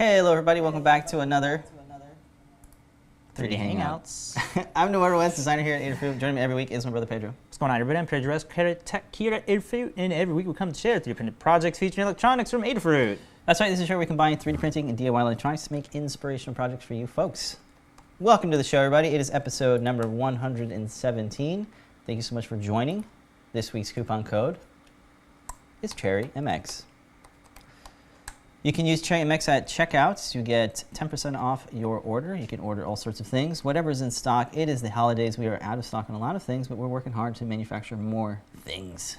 Hello everybody, welcome back to another 3D Hangouts. I'm the West designer here at Adafruit. Joining me every week is my brother Pedro. What's going on, everybody? I'm Pedro here at Adafruit, and every week we come to share 3D printed projects featuring electronics from Adafruit. That's right, this is where we combine 3D printing and DIY electronics to make inspirational projects for you folks. Welcome to the show, everybody. It is episode number 117. Thank you so much for joining. This week's coupon code is CHERRYMX. You can use CHERRYMX at checkouts. You get 10% off your order. You can order all sorts of things. Whatever is in stock. It is the holidays. We are out of stock on a lot of things, but we're working hard to manufacture more things.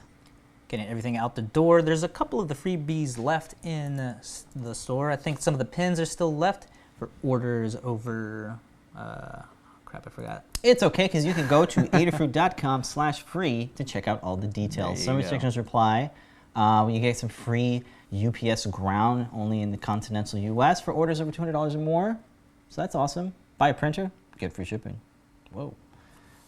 Getting everything out the door. There's a couple of the freebies left in the store. I think some of the pins are still left for orders over... crap, I forgot. It's okay, because you can go to adafruit.com/free to check out all the details. Some restrictions apply. You get some free UPS ground only in the continental US for orders over $200 or more. So that's awesome. Buy a printer, get free shipping. Whoa.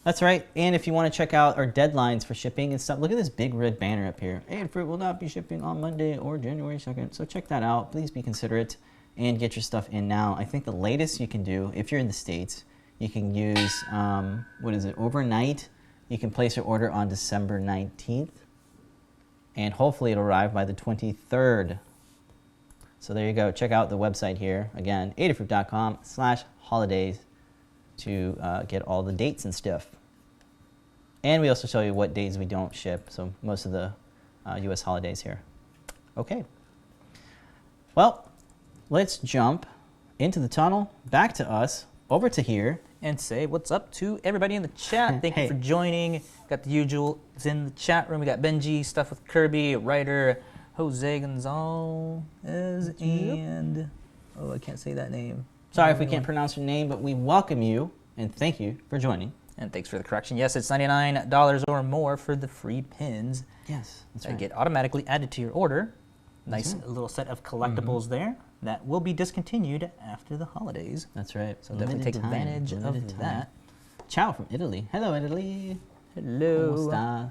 That's right. And if you want to check out our deadlines for shipping and stuff, look at this big red banner up here. Adafruit will not be shipping on Monday or January 2nd. So check that out. Please be considerate and get your stuff in now. I think the latest you can do, if you're in the States, you can use, overnight. You can place your order on December 19th. And hopefully it'll arrive by the 23rd. So there you go. Check out the website here. Again, adafruit.com/holidays to get all the dates and stuff. And we also show you what days we don't ship. So most of the US holidays here. Okay. Well, let's jump into the tunnel, back to us, over to here. And say what's up to everybody in the chat. Thank you for joining. Got the usual in the chat room. We got Benji, stuff with Kirby, writer Jose Gonzalez, and oh, I can't say that name. Sorry if we can't pronounce your name, but we welcome you and thank you for joining. And thanks for the correction. Yes, it's $99 or more for the free pins. Yes, that's that right. Get automatically added to your order. Nice little set of collectibles there that will be discontinued after the holidays. That's right. So definitely take advantage of that. Ciao from Italy. Hello, Italy. Hello.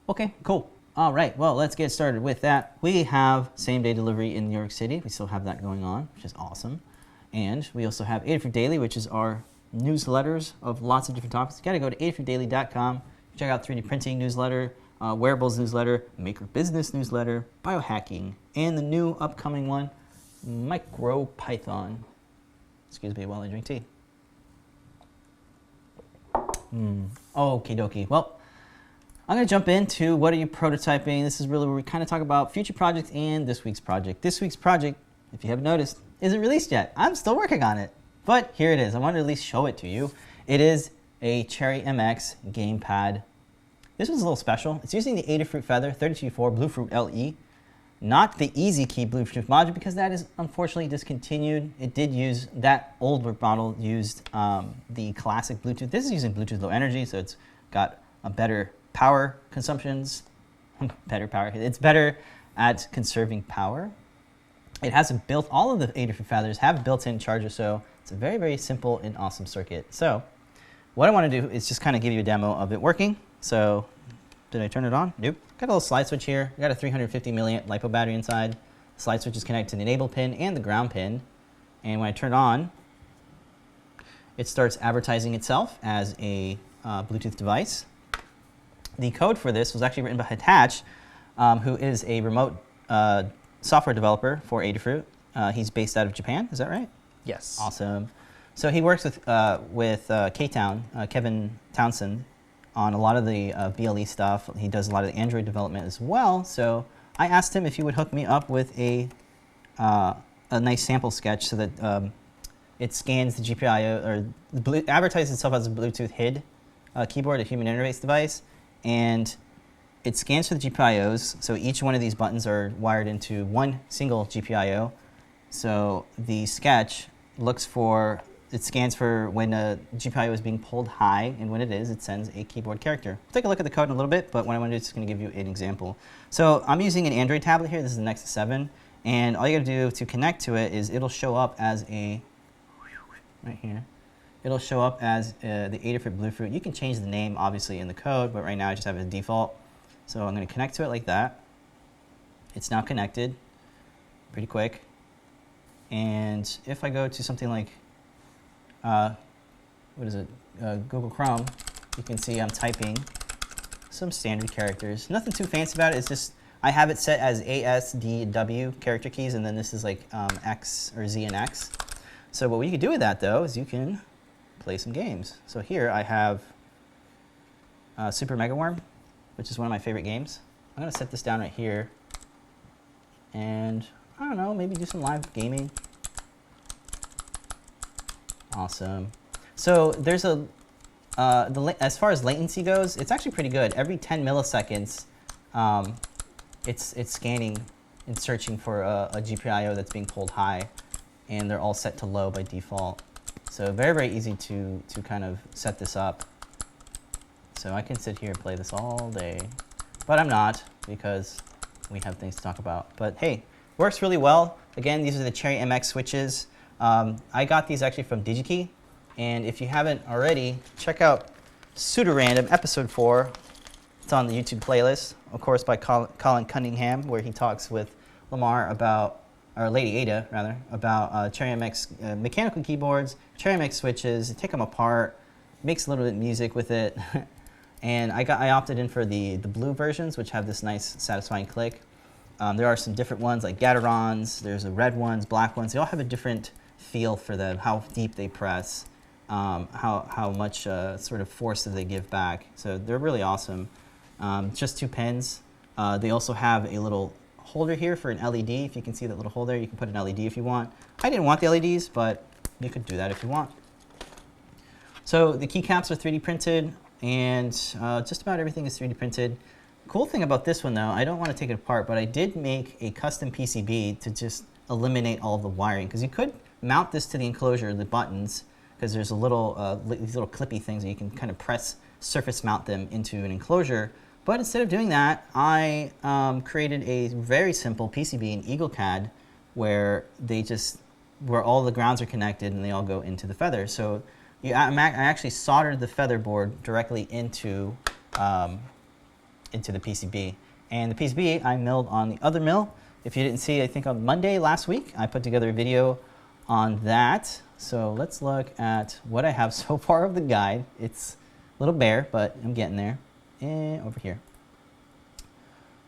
Okay, cool. All right, well, let's get started with that. We have same-day delivery in New York City. We still have that going on, which is awesome. And we also have Adafruit Daily, which is our newsletters of lots of different topics. You got to go to adafruitdaily.com. Check out 3D printing newsletter, wearables newsletter, maker business newsletter, biohacking, and the new upcoming one, MicroPython. Excuse me while I drink tea. Okie dokie. Well, I'm going to jump into what are you prototyping. This is really where we kind of talk about future projects and this week's project. This week's project, if you haven't noticed, isn't released yet. I'm still working on it. But here it is. I wanted to at least show it to you. It is a CHERRYMX Gamepad. This one's a little special. It's using the Adafruit Feather 32.4 Bluefruit LE. Not the Easy Key Bluetooth module because that is unfortunately discontinued. It did use, that old model used the classic Bluetooth. This is using Bluetooth Low Energy, so it's got a better power consumptions. Better power. It's better at conserving power. It has built, all of the Adafruit Feathers have built-in chargers, so it's a very, very simple and awesome circuit. So what I want to do is just kind of give you a demo of it working. So did I turn it on? Nope. Got a little slide switch here. Got a 350 milliamp LiPo battery inside. The slide switch is connected to the enable pin and the ground pin. And when I turn it on, it starts advertising itself as a Bluetooth device. The code for this was actually written by Hatch, who is a remote software developer for Adafruit. He's based out of Japan. Is that right? Yes. Awesome. So he works with K-Town, Kevin Townsend, on a lot of the BLE stuff. He does a lot of the Android development as well. So I asked him if he would hook me up with a nice sample sketch so that it scans the GPIO, or advertises itself as a Bluetooth HID keyboard, a human interface device, and it scans for the GPIOs. So each one of these buttons are wired into one single GPIO. So the sketch looks for, it scans for when a GPIO is being pulled high, and when it is, it sends a keyboard character. We'll take a look at the code in a little bit, but what I want to do is just going to give you an example. So I'm using an Android tablet here. This is the Nexus 7, and all you got to do to connect to it is it'll show up as a, right here, it'll show up as the Adafruit Bluefruit. You can change the name, obviously, in the code, but right now I just have it as default. So I'm going to connect to it like that. It's now connected. Pretty quick. And if I go to something like, what is it, Google Chrome, you can see I'm typing some standard characters. Nothing too fancy about it. It's just, I have it set as A, S, D, W character keys, and then this is like X or Z and X. So what you can do with that, though, is you can play some games. So here I have Super Mega Worm, which is one of my favorite games. I'm going to set this down right here. And I don't know, maybe do some live gaming. Awesome. So there's a, as far as latency goes, it's actually pretty good. Every 10 milliseconds, it's scanning and searching for a GPIO that's being pulled high, and they're all set to low by default. So very, very easy to kind of set this up. So I can sit here and play this all day, but I'm not because we have things to talk about. But hey, works really well. Again, these are the CHERRYMX switches. I got these actually from DigiKey, and if you haven't already, check out Pseudorandom episode 4. It's on the YouTube playlist, of course, by Colin Cunningham, where he talks with Lamar about, or Lady Ada rather, about CHERRYMX mechanical keyboards, CHERRYMX switches. Take them apart, makes a little bit of music with it, and I opted in for the blue versions, which have this nice, satisfying click. There are some different ones like Gaterons. There's the red ones, black ones. They all have a different feel for them, how deep they press, how much sort of force that they give back. So they're really awesome. Just 2 pins. They also have a little holder here for an LED. If you can see that little holder, you can put an LED if you want. I didn't want the LEDs, but you could do that if you want. So the keycaps are 3D printed, and just about everything is 3D printed. Cool thing about this one, though, I don't want to take it apart, but I did make a custom PCB to just eliminate all of the wiring, because you could mount this to the enclosure, the buttons, because there's a little these little clippy things that you can kind of press, surface mount them into an enclosure. But instead of doing that, I created a very simple PCB in EagleCAD where all the grounds are connected and they all go into the feather. So I actually soldered the feather board directly into the PCB. And the PCB I milled on the other mill. If you didn't see, I think on Monday last week, I put together a video on that. So let's look at what I have so far of the guide. It's a little bare, but I'm getting there. And over here.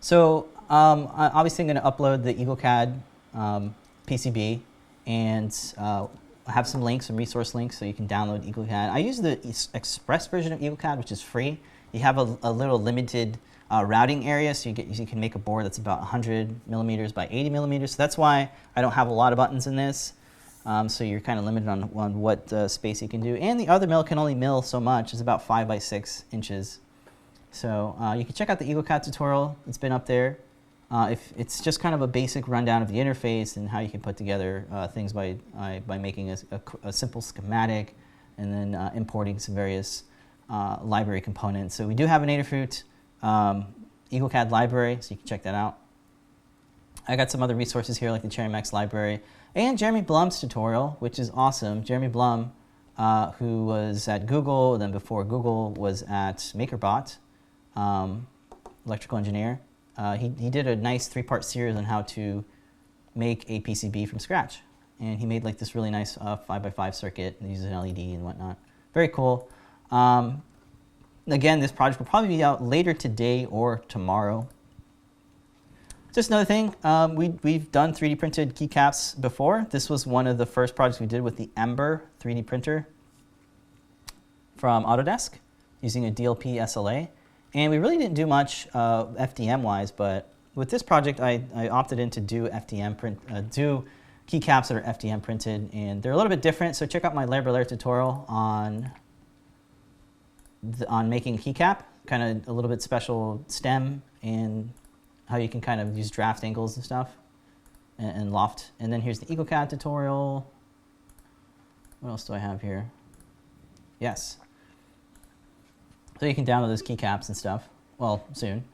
So obviously I'm going to upload the EagleCAD PCB, and I have some links, some resource links, so you can download EagleCAD. I use the Express version of EagleCAD, which is free. You have a little limited routing area, so you can make a board that's about 100 millimeters by 80 millimeters. So that's why I don't have a lot of buttons in this. So you're kind of limited on what space you can do. And the other mill can only mill so much. It's about 5 by 6 inches. So you can check out the EagleCAD tutorial. It's been up there. If it's just kind of a basic rundown of the interface and how you can put together things by making a simple schematic and then importing some various library components. So we do have an Adafruit EagleCAD library, so you can check that out. I got some other resources here like the CHERRYMX library and Jeremy Blum's tutorial, which is awesome. Jeremy Blum, who was at Google, and then before Google was at MakerBot, electrical engineer. He did a nice 3-part series on how to make a PCB from scratch. And he made like this really nice 5x5 circuit that uses an LED and whatnot. Very cool. Again, this project will probably be out later today or tomorrow. Just another thing, we've done 3D printed keycaps before. This was one of the first projects we did with the Ember 3D printer from Autodesk using a DLP SLA. And we really didn't do much FDM-wise, but with this project, I opted in to do do keycaps that are FDM printed, and they're a little bit different. So check out my layer tutorial on making a keycap, kind of a little bit special stem and how you can kind of use draft angles and stuff and loft. And then here's the EagleCAD tutorial. What else do I have here? Yes. So you can download those keycaps and stuff. Well, soon.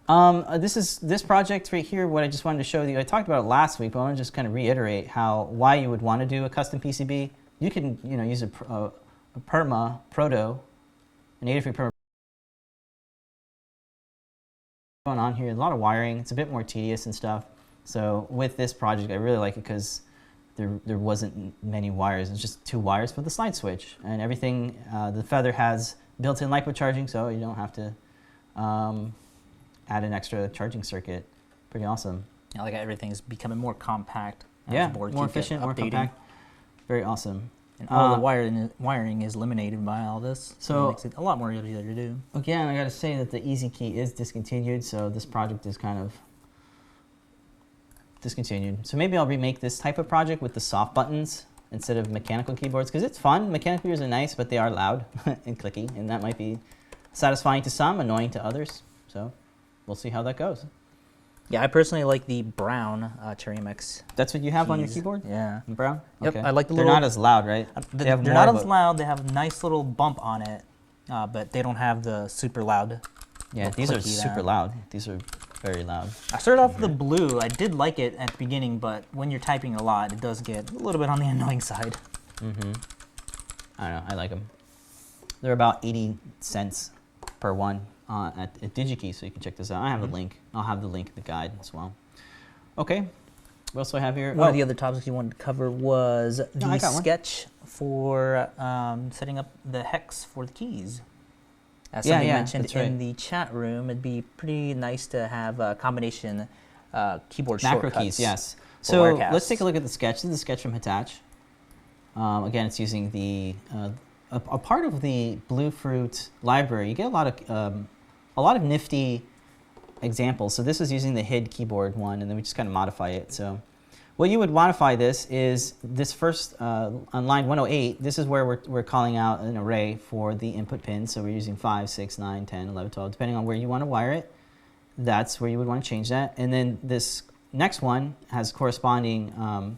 This project right here, what I just wanted to show you, I talked about it last week, but I want to just kind of reiterate why you would want to do a custom PCB. You can use a Proto, an Adafruit Perma. Going on here, a lot of wiring. It's a bit more tedious and stuff. So with this project, I really like it because there wasn't many wires. It's just 2 wires for the slide switch, and everything. The Feather has built-in LiPo charging, so you don't have to add an extra charging circuit. Pretty awesome. Yeah, like everything's becoming more compact. Yeah, more efficient, more compact. Very awesome. And all the wiring is eliminated by all this. So it makes it a lot more easier to do. Again, I got to say that the Easy Key is discontinued, so this project is kind of discontinued. So maybe I'll remake this type of project with the soft buttons instead of mechanical keyboards, because it's fun. Mechanical keyboards are nice, but they are loud and clicky, and that might be satisfying to some, annoying to others. So we'll see how that goes. Yeah, I personally like the brown CHERRYMX. That's what you have on your keyboard? Yeah. Brown? Yep, Okay. I like the They're little... not as loud, right? They're not as loud. They have a nice little bump on it, but they don't have the super loud. Yeah, these are super loud. These are very loud. I started off with the blue. I did like it at the beginning, but when you're typing a lot, it does get a little bit on the annoying side. Mm-hmm. I don't know. I like them. They're about 80 cents per one at DigiKey, so you can check this out. I have the link. I'll have the link in the guide as well. Okay. What else do I have here? One of the other topics you wanted to cover was the sketch for setting up the hex for the keys. As somebody mentioned in the chat room, it'd be pretty nice to have a combination keyboard macro shortcuts. Keys, yes. So let's take a look at the sketch. This is a sketch from Hitachi. Again, it's using the a part of the Bluefruit library. You get a lot of nifty examples. So this is using the HID keyboard one, and then we just kind of modify it. So what you would modify this is this first on line 108. This is where we're calling out an array for the input pins. So we're using 5, 6, 9, 10, 11, 12, depending on where you want to wire it. That's where you would want to change that. And then this next one has corresponding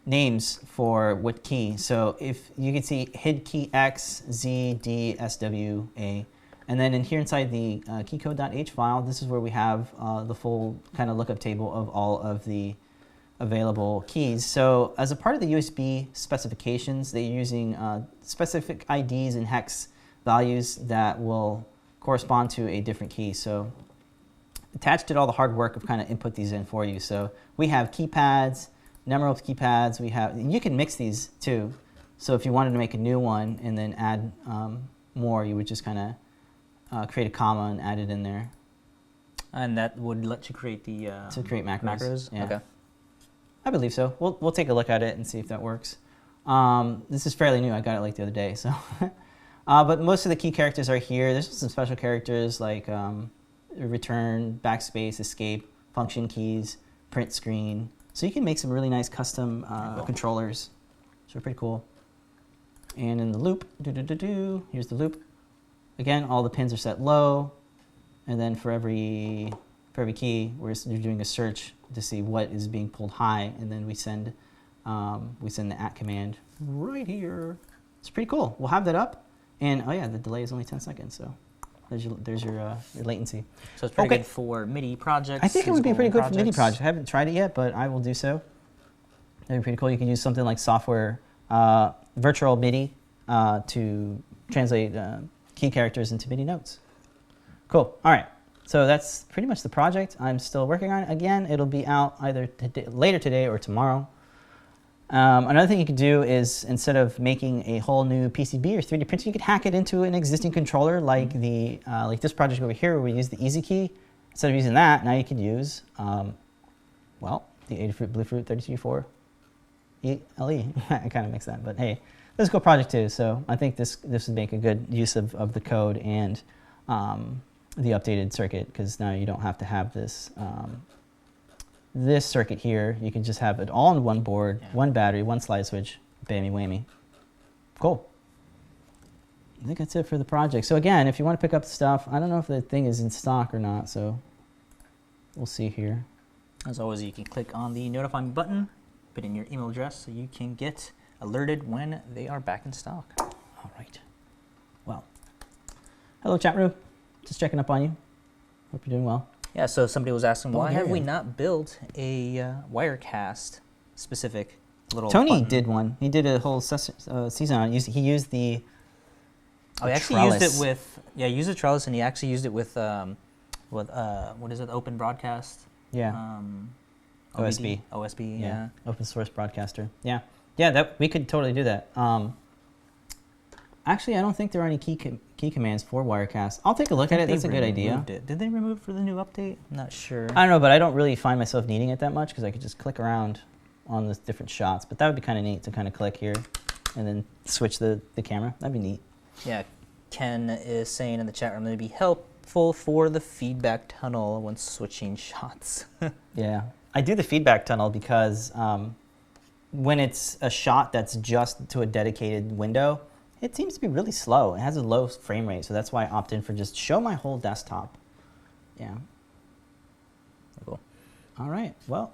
names for what key. So if you can see HID key X, Z, D, S, W, A. And then in here inside the keycode.h file, this is where we have the full kind of lookup table of all of the available keys. So as a part of the USB specifications, they're using specific IDs and hex values that will correspond to a different key. So Attach did all the hard work of kind of input these in for you. So we have keypads, number of keypads. You can mix these too. So if you wanted to make a new one and then add more, you would just kind of create a comma and add it in there. And that would let you create the to create macros. Yeah. Okay. I believe so. We'll take a look at it and see if that works. This is fairly new. I got it like the other day. So, but most of the key characters are here. There's some special characters like return, backspace, escape, function keys, print screen. So you can make some really nice custom controllers. So pretty cool. And in the loop, here's the loop. Again, all the pins are set low, and then for every key, we're doing a search to see what is being pulled high, and then we send the @ command right here. It's pretty cool. We'll have that up, and oh yeah, the delay is only 10 seconds, so there's your latency. So it's pretty good for MIDI projects. I think it would be pretty good for MIDI projects. I haven't tried it yet, but I will do so. That'd be pretty cool. You can use something like software, virtual MIDI, to translate key characters into MIDI notes. Cool. All right. So that's pretty much the project. I'm still working on it. Again, it'll be out either later today or tomorrow. Another thing you could do is instead of making a whole new PCB or 3D printer, you could hack it into an existing controller like like this project over here where we use the Easy Key. Instead of using that, now you could use, the Adafruit Bluefruit 32.4 ELE. I kind of mixed that, but hey. This is a cool project too, so I think this would make a good use of the code and the updated circuit, because now you don't have to have this this circuit here. You can just have it all on one board, one battery, one slide switch, bammy whammy. Cool. I think that's it for the project. So again, if you want to pick up the stuff, I don't know if the thing is in stock or not, so we'll see here. As always, you can click on the notify me button, put in your email address so you can get alerted when they are back in stock. All right. Well, hello chat room. Just checking up on you. Hope you're doing well. Yeah, so somebody was asking, why have we not built a Wirecast specific little Tony button? did one. He did a whole season on it. He used the he actually used it with, he used the trellis, and he actually used it with what is it, Open Broadcast? Yeah. OSB. OSB, yeah. Open source broadcaster. Yeah. Yeah, that we could totally do that. Actually, I don't think there are any key commands for Wirecast. I'll take a look at it. That's a good idea. Did they remove it for the new update? I'm not sure. I don't know, but I don't really find myself needing it that much because I could just click around on the different shots. But that would be kind of neat to kind of click here and then switch the camera. That'd be neat. Yeah, Ken is saying in the chat room that it'd be helpful for the feedback tunnel when switching shots. Yeah, I do the feedback tunnel because when it's a shot that's just to a dedicated window, it seems to be really slow. It has a low frame rate, so that's why I opt in for just show my whole desktop. Yeah. Cool. All right, well,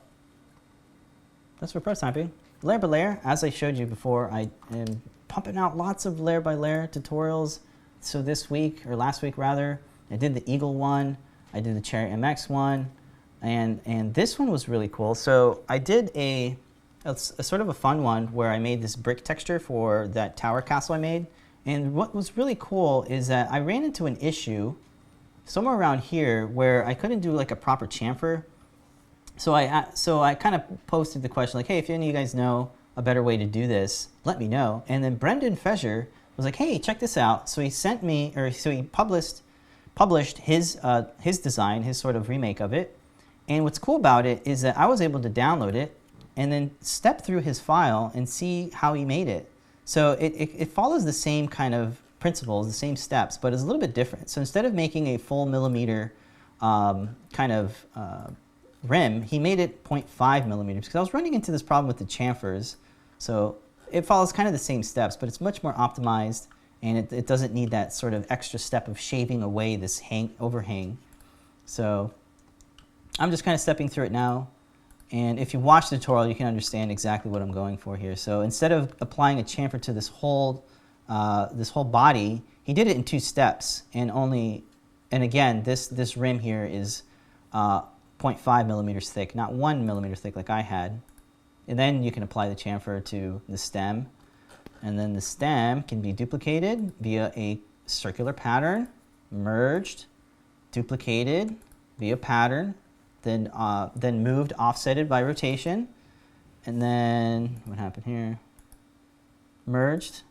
that's for prototyping. Layer by layer, as I showed you before, I am pumping out lots of layer by layer tutorials. So this week, or last week rather, I did the Eagle one, I did the CHERRYMX one, and this one was really cool. So I did it's a sort of a fun one where I made this brick texture for that tower castle I made. And what was really cool is that I ran into an issue somewhere around here where I couldn't do like a proper chamfer. So I kind of posted the question like, hey, if any of you guys know a better way to do this, let me know. And then Brendan Fesher was like, hey, check this out. So he sent me, so he published his design, his sort of remake of it. And what's cool about it is that I was able to download it and then step through his file and see how he made it. So it follows the same kind of principles, the same steps, but it's a little bit different. So instead of making a full millimeter kind of rim, he made it 0.5 millimeters because I was running into this problem with the chamfers. So it follows kind of the same steps, but it's much more optimized, and it doesn't need that sort of extra step of shaving away this overhang. So I'm just kind of stepping through it now. And if you watch the tutorial, you can understand exactly what I'm going for here. So instead of applying a chamfer to this whole body, he did it in 2 steps. And again, this rim here is 0.5 millimeters thick, not 1 millimeter thick like I had. And then you can apply the chamfer to the stem. And then the stem can be duplicated via a circular pattern, merged, duplicated via pattern, then moved, offsetted by rotation, and then what happened here? Merged,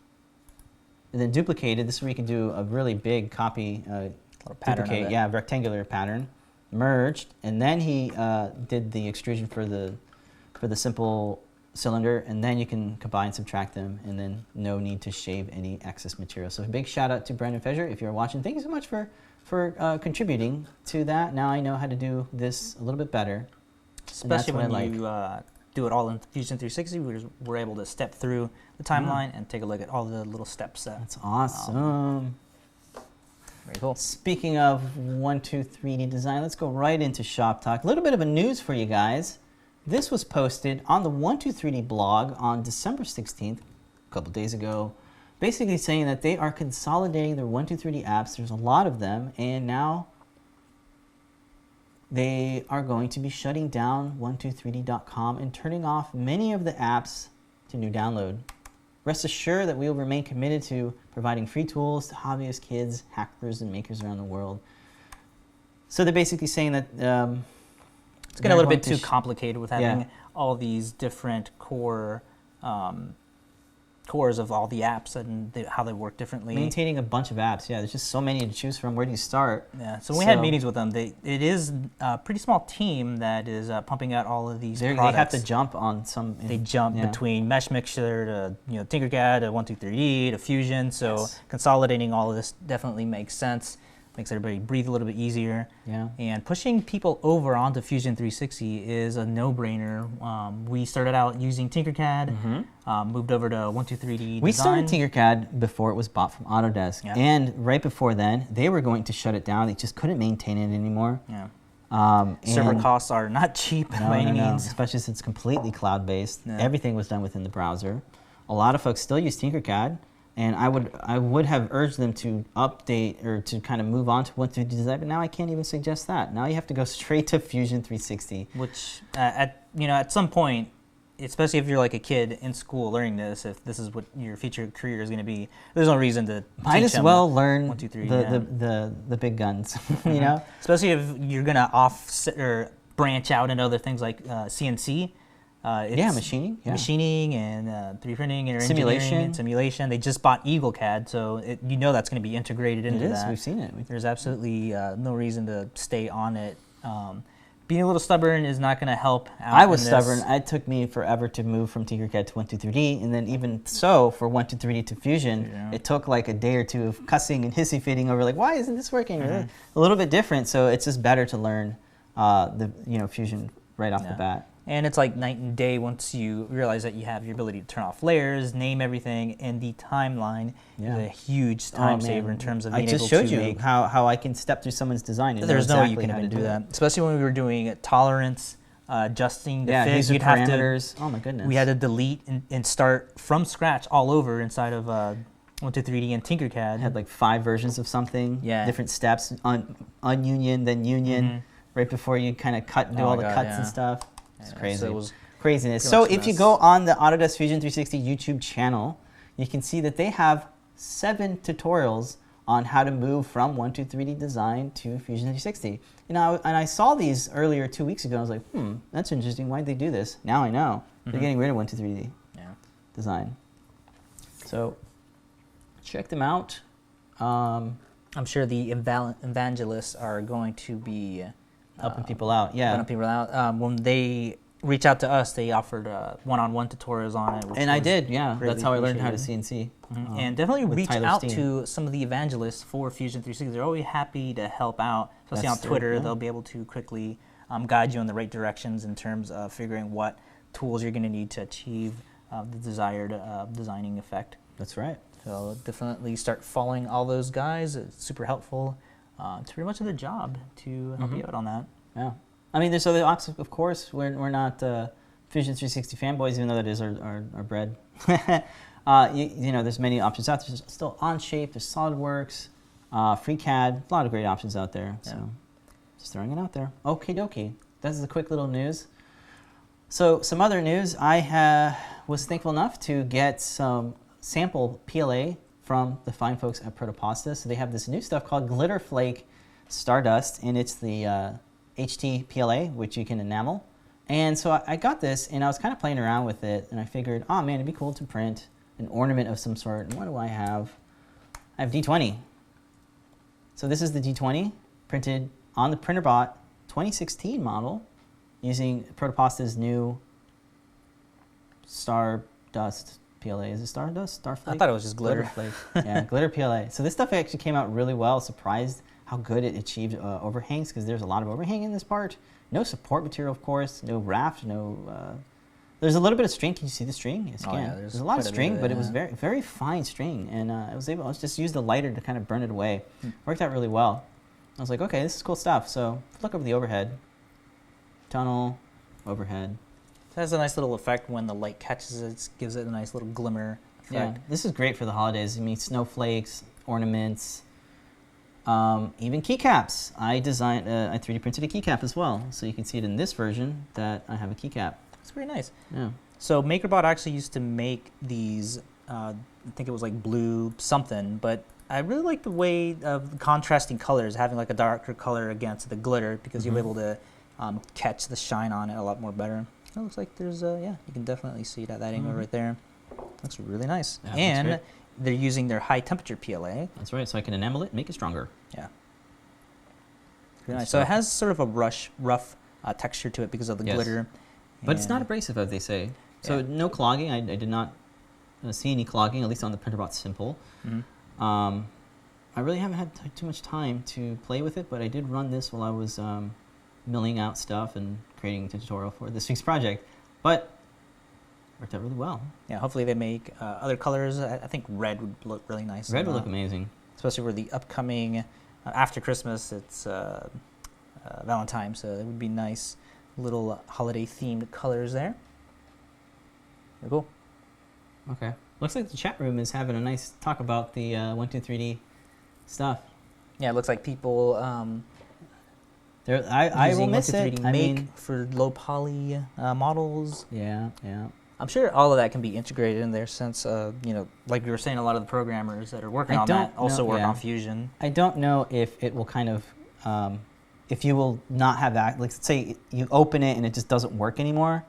and then duplicated. This is where you can do a really big copy, duplicate, yeah, rectangular pattern. Merged, and then he did the extrusion for the simple cylinder, and then you can combine, subtract them, and then no need to shave any excess material. So a big shout out to Brendan Fesher if you're watching. Thank you so much for contributing to that. Now I know how to do this a little bit better. Especially when you do it all in Fusion 360, we're able to step through the timeline and take a look at all the little steps. That's awesome. Very cool. Speaking of 123D design, let's go right into Shop Talk. A little bit of a news for you guys. This was posted on the 123D blog on December 16th, a couple days ago, basically saying that they are consolidating their 123D apps. There's a lot of them, and now they are going to be shutting down 123d.com and turning off many of the apps to new download. Rest assured that we will remain committed to providing free tools to hobbyists, kids, hackers, and makers around the world. So they're basically saying that it's getting a little bit too complicated with having all these different cores of all the apps and how they work differently. Maintaining a bunch of apps, yeah, there's just so many to choose from. Where do you start? Yeah, so when we had meetings with them, it is a pretty small team that is pumping out all of these products. They have to jump on some. They jump between Mesh Mixer to Tinkercad to 123D to Fusion, so consolidating all of this definitely makes sense. Makes everybody breathe a little bit easier. Yeah. And pushing people over onto Fusion 360 is a no-brainer. We started out using Tinkercad, moved over to 123D We started Tinkercad before it was bought from Autodesk. Yeah. And right before then, they were going to shut it down. They just couldn't maintain it anymore. Yeah. Server costs are not cheap by any means. Especially since it's completely cloud-based. Yeah. Everything was done within the browser. A lot of folks still use Tinkercad. And I would have urged them to update or to kind of move on to 123D design, but now I can't even suggest that. Now you have to go straight to Fusion 360. Which at some point, especially if you're like a kid in school learning this, if this is what your future career is going to be, there's no reason to might as well learn 123D, the big guns, you know. Especially if you're going to offset or branch out into other things like CNC. Machining. Yeah. Machining and 3D printing and simulation. They just bought Eagle CAD, so that's going to be integrated into that. We've seen it. There's absolutely no reason to stay on it. Being a little stubborn is not going to help out. I was stubborn. It took me forever to move from Tinkercad to 123D, and then even so, for 123D to Fusion, it took like a day or two of cussing and hissy fitting over like, why isn't this working? A little bit different, so it's just better to learn Fusion right off the bat. And it's like night and day once you realize that you have your ability to turn off layers, name everything, and the timeline is a huge time saver in terms of being able to make. I just showed you how I can step through someone's design. And there's no way you can even do that. Especially when we were doing tolerance, adjusting the fit. You'd have to, oh my goodness. We had to delete and start from scratch all over inside of 123D and Tinkercad. It had like 5 versions of something, different steps, ununion, then union, right before you kind of do all the cuts and stuff. It's crazy. So it was craziness. So if you go on the Autodesk Fusion 360 YouTube channel, you can see that they have 7 tutorials on how to move from 123D design to Fusion 360. And I saw these earlier 2 weeks ago. I was like, that's interesting. Why'd they do this? Now I know. They're getting rid of 123D design. So check them out. I'm sure the evangelists are going to be helping people out, helping people out. When they reach out to us, they offered one-on-one tutorials on it. And I did, That's how I learned how to CNC. And definitely reach out to some of the evangelists for Fusion 360. They're always happy to help out, especially on Twitter. They'll be able to quickly guide you in the right directions in terms of figuring what tools you're going to need to achieve the desired designing effect. That's right. So definitely start following all those guys. It's super helpful. It's pretty much their job to help you out on that. Yeah. I mean, there's other options, of course. We're not Fusion 360 fanboys, even though that is our bread. There's many options out there. There's still Inshape, there's Solidworks, FreeCAD, a lot of great options out there. So just throwing it out there. Okie dokie. This is a quick little news. So some other news, I was thankful enough to get some sample PLA from the fine folks at Proto. So they have this new stuff called Glitter Flake Stardust, and it's the HTPLA, which you can enamel. And so I got this, and I was kind of playing around with it, and I figured, oh man, it'd be cool to print an ornament of some sort. And what do I have? I have D20. So this is the D20 printed on the printer bot 2016 model using Protopasta's new Stardust PLA. Is it Stardust? Starflake? I thought it was just glitter. Flake. Yeah, glitter PLA. So this stuff actually came out really well. Surprised how good it achieved overhangs, because there's a lot of overhang in this part. No support material, of course. No raft. No. There's a little bit of string. Can you see the string? Yes, you can. Yeah, there's a lot of string, but it was very, very fine string, and I was able to just use the lighter to kind of burn it away. Worked out really well. I was like, okay, this is cool stuff. So look over the overhead. Tunnel, overhead. It has a nice little effect when the light catches it. Gives it a nice little glimmer effect. Yeah, this is great for the holidays. I mean, snowflakes, ornaments, even keycaps. I 3D printed a keycap as well. So you can see it in this version that I have a keycap. It's pretty nice. Yeah. So MakerBot actually used to make these, I think it was like blue something, but I really like the way of the contrasting colors, having like a darker color against the glitter, because you'll be able to catch the shine on it a lot more better. It looks like there's, you can definitely see it at that angle right there. Looks really nice. Yeah, and they're using their high temperature PLA. That's right, so I can enamel it, make it stronger. Yeah. Really nice. So it has sort of a rough texture to it because of the glitter. But it's not abrasive, as they say. So no clogging. I did not see any clogging, at least on the PrinterBot Simple. I really haven't had too much time to play with it, but I did run this while I was milling out stuff and creating a tutorial for this week's project. But worked out really well. Yeah, hopefully they make other colors. I think red would look really nice. Red would look amazing. Especially for the upcoming, after Christmas, it's Valentine's, so it would be nice little holiday-themed colors there. Very cool. Okay. Looks like the chat room is having a nice talk about the 123D stuff. Yeah, it looks like people I will miss it. I mean, for low poly models. Yeah, yeah. I'm sure all of that can be integrated in there, since like we were saying, a lot of the programmers that are working on that also work on Fusion. I don't know if it will kind of if you will not have that, like let's say you open it and it just doesn't work anymore.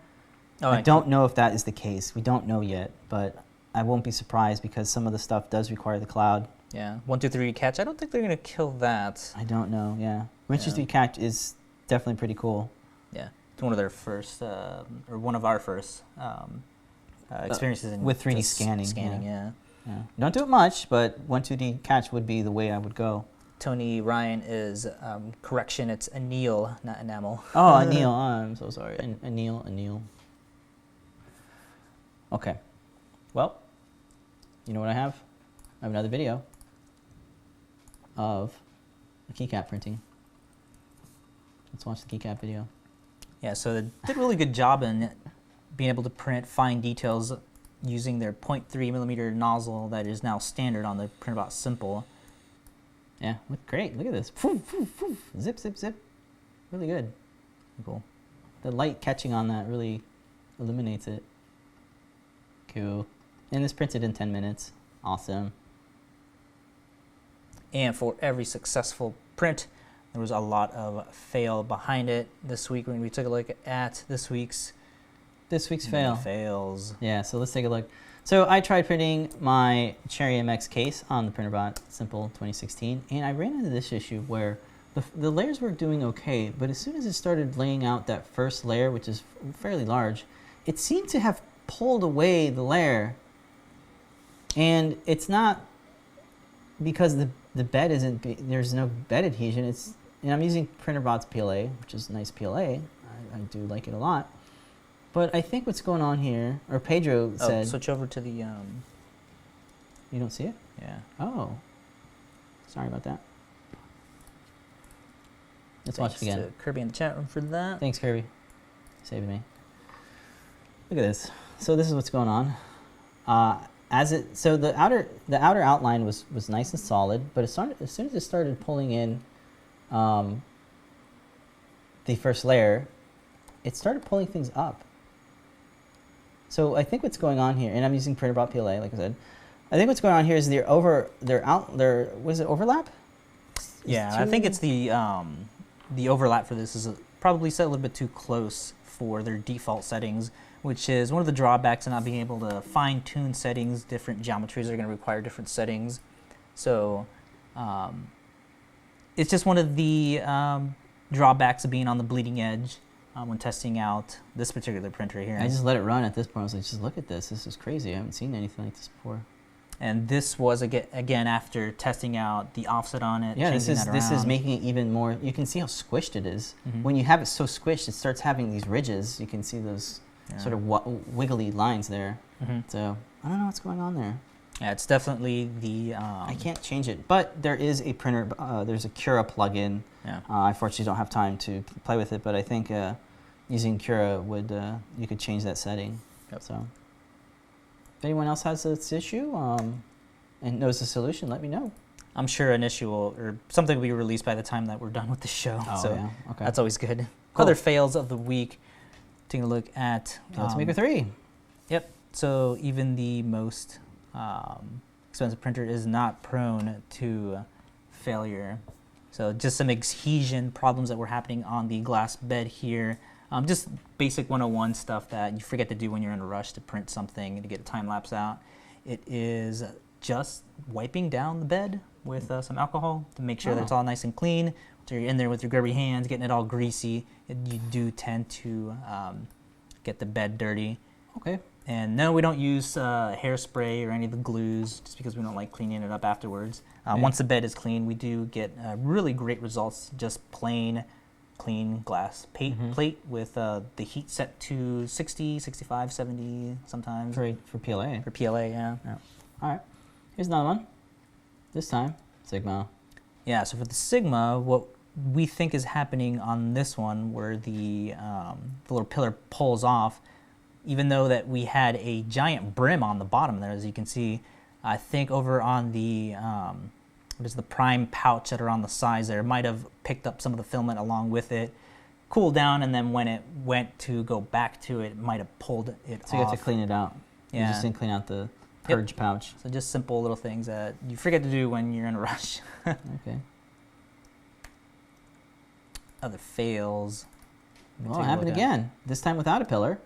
Oh, I don't know if that is the case. We don't know yet, but I won't be surprised because some of the stuff does require the cloud. Yeah, 1, 2, 3 catch. I don't think they're gonna kill that. I don't know. Yeah, 1, 2, 3 catch is definitely pretty cool. Yeah, it's one of their first, or one of our first experiences in with 3D scanning. Yeah. Don't do it much, but 1, 2D catch would be the way I would go. Tony Ryan is correction. It's anneal, not enamel. Oh, anneal. Oh, I'm so sorry. Anneal. Okay. Well, you know what I have? I have another video of the keycap printing. Let's watch the keycap video. Yeah, so they did a really good job in being able to print fine details using their 0.3mm nozzle that is now standard on the PrinterBot Simple. Yeah, look great. Look at this. Zip, zip, zip. Really good. Cool. The light catching on that really illuminates it. Cool. And this printed in 10 minutes. Awesome. And for every successful print, there was a lot of fail behind it. This week, when we took a look at this week's fail. Fails. Yeah, so let's take a look. So I tried printing my CHERRYMX case on the PrinterBot Simple 2016, and I ran into this issue where the layers were doing okay, but as soon as it started laying out that first layer, which is fairly large, it seemed to have pulled away the layer. And it's not because the bed isn't, there's no bed adhesion. And I'm using PrinterBot's PLA, which is nice PLA. I do like it a lot. But I think what's going on here, or Pedro said... Switch over to the... You don't see it? Yeah. Oh. Sorry about that. Let's watch it again. Thanks to Kirby in the chat room for that. Thanks, Kirby. Saving me. Look at this. So this is what's going on. So the outer outline was nice and solid, but as soon as it started pulling in the first layer, it started pulling things up. So I think what's going on here, and I'm using PrinterBot PLA, like I said, I think what's going on here is was it overlap? Yeah, I think it's the overlap for this is probably set a little bit too close for their default settings, which is one of the drawbacks of not being able to fine-tune settings. Different geometries are going to require different settings. So it's just one of the drawbacks of being on the bleeding edge when testing out this particular printer here. I just let it run at this point. I was like, just look at this. This is crazy. I haven't seen anything like this before. And this was, again, after testing out the offset on it. Yeah, this is making it even more, you can see how squished it is. Mm-hmm. When you have it so squished, it starts having these ridges. You can see those sort of wiggly lines there. Mm-hmm. So I don't know what's going on there. Yeah, it's definitely the... I can't change it, but there is a printer, there's a Cura plugin. Yeah. I unfortunately don't have time to play with it, but I think using Cura would, you could change that setting. Yep. So if anyone else has this issue and knows the solution, let me know. I'm sure an issue or something will be released by the time that we're done with the show. Oh, so yeah. Okay. That's always good. Cool. Other fails of the week. Taking a look at Ultimaker 3. Yep. So even the most expensive printer is not prone to failure. So just some adhesion problems that were happening on the glass bed here. Just basic 101 stuff that you forget to do when you're in a rush to print something to get a time lapse out. It is just wiping down the bed with some alcohol to make sure that it's all nice and clean. So you're in there with your grubby hands, getting it all greasy. You do tend to get the bed dirty. Okay. And no, we don't use hairspray or any of the glues just because we don't like cleaning it up afterwards. Once the bed is clean, we do get really great results, just plain clean glass plate with the heat set to 60, 65, 70 sometimes. For PLA. For PLA, yeah. All right. Here's another one. This time, Sigma. Yeah, so for the Sigma, what we think is happening on this one where the little pillar pulls off, even though that we had a giant brim on the bottom there, as you can see, I think over on the what is the prime pouch that are on the sides there, might have picked up some of the filament along with it, cooled down, and then when it went to go back to it, it might have pulled it off. So you have to clean it out. Yeah. You just didn't clean out the purge pouch. So just simple little things that you forget to do when you're in a rush. Okay. other fails. Well, it happened again. This time without a pillar.